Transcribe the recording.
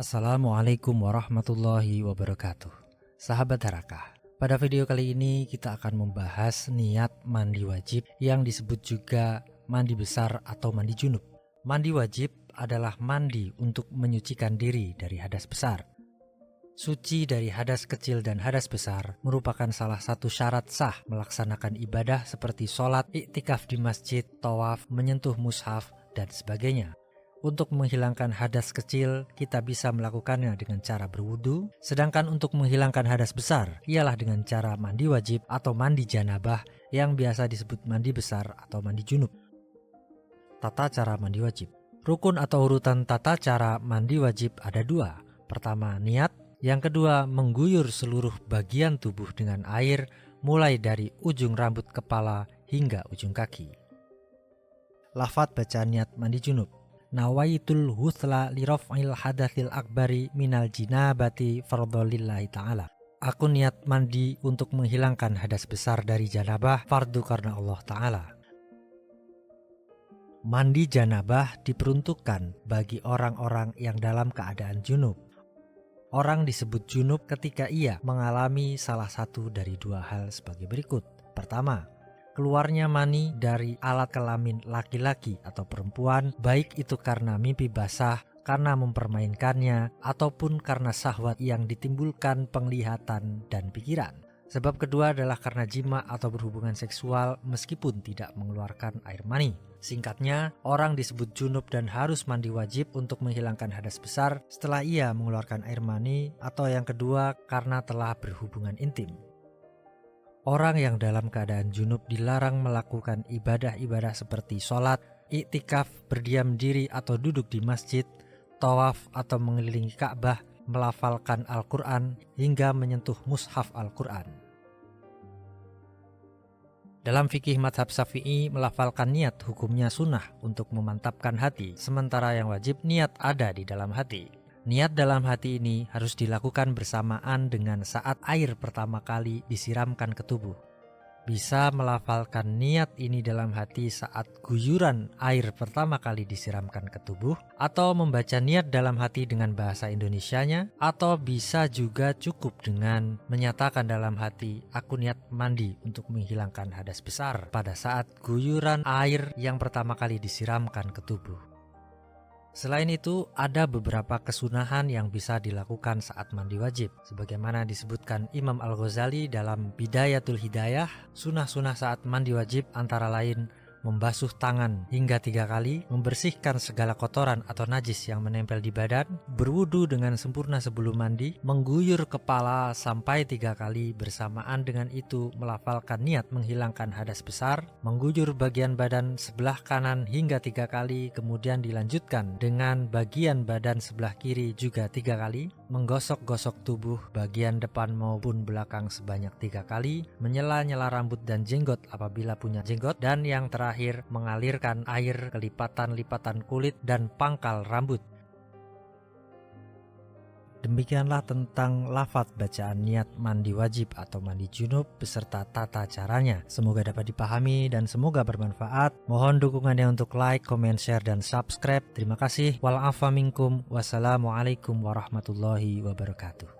Assalamualaikum warahmatullahi wabarakatuh. Sahabat Harakah, pada video kali ini kita akan membahas niat mandi wajib yang disebut juga mandi besar atau mandi junub. Mandi wajib adalah mandi untuk menyucikan diri dari hadas besar. Suci dari hadas kecil dan hadas besar merupakan salah satu syarat sah melaksanakan ibadah seperti sholat, iktikaf di masjid, tawaf, menyentuh mushaf, dan sebagainya. Untuk menghilangkan hadas kecil, kita bisa melakukannya dengan cara berwudu, sedangkan untuk menghilangkan hadas besar, ialah dengan cara mandi wajib atau mandi janabah yang biasa disebut mandi besar atau mandi junub. Tata cara mandi wajib. Rukun atau urutan tata cara mandi wajib ada dua. Pertama, niat. Yang kedua, mengguyur seluruh bagian tubuh dengan air, mulai dari ujung rambut kepala hingga ujung kaki. Lafadz bacaan niat mandi junub. Nawaitul husla liraf'il hadatsil akbari minal jinabati fardholillahi ta'ala. Aku niat mandi untuk menghilangkan hadas besar dari janabah, fardu karena Allah Ta'ala. Mandi janabah diperuntukkan bagi orang-orang yang dalam keadaan junub. Orang disebut junub ketika ia mengalami salah satu dari dua hal sebagai berikut. Pertama, keluarnya mani dari alat kelamin laki-laki atau perempuan, baik itu karena mimpi basah, karena mempermainkannya, ataupun karena syahwat yang ditimbulkan penglihatan dan pikiran. Sebab kedua adalah karena jima atau berhubungan seksual meskipun tidak mengeluarkan air mani. Singkatnya, orang disebut junub dan harus mandi wajib untuk menghilangkan hadas besar setelah ia mengeluarkan air mani, atau yang kedua karena telah berhubungan intim. Orang yang dalam keadaan junub dilarang melakukan ibadah-ibadah seperti sholat, iktikaf, berdiam diri atau duduk di masjid, tawaf atau mengelilingi Ka'bah, melafalkan Al-Quran, hingga menyentuh mushaf Al-Quran. Dalam fikih madhab Syafi'i, melafalkan niat hukumnya sunnah untuk memantapkan hati, sementara yang wajib niat ada di dalam hati. Niat dalam hati ini harus dilakukan bersamaan dengan saat air pertama kali disiramkan ke tubuh. Bisa melafalkan niat ini dalam hati saat guyuran air pertama kali disiramkan ke tubuh, atau membaca niat dalam hati dengan bahasa Indonesianya, atau bisa juga cukup dengan menyatakan dalam hati, aku niat mandi untuk menghilangkan hadas besar pada saat guyuran air yang pertama kali disiramkan ke tubuh. Selain itu, ada beberapa kesunahan yang bisa dilakukan saat mandi wajib. Sebagaimana disebutkan Imam Al-Ghazali dalam Bidayatul Hidayah, sunah-sunah saat mandi wajib antara lain membasuh tangan hingga 3 kali, membersihkan segala kotoran atau najis yang menempel di badan, berwudu dengan sempurna sebelum mandi, mengguyur kepala sampai 3 kali, bersamaan dengan itu melafalkan niat menghilangkan hadas besar, mengguyur bagian badan sebelah kanan hingga 3 kali, kemudian dilanjutkan dengan bagian badan sebelah kiri juga 3 kali, menggosok-gosok tubuh bagian depan maupun belakang sebanyak 3 kali, menyela-nyela rambut dan jenggot apabila punya jenggot, dan yang terakhir mengalirkan air ke lipatan-lipatan kulit dan pangkal rambut. Demikianlah tentang lafadz bacaan niat mandi wajib atau mandi junub beserta tata caranya. Semoga dapat dipahami dan semoga bermanfaat. Mohon dukungannya untuk like, comment, share, dan subscribe. Terima kasih. Wal afa minkum. Wassalamualaikum warahmatullahi wabarakatuh.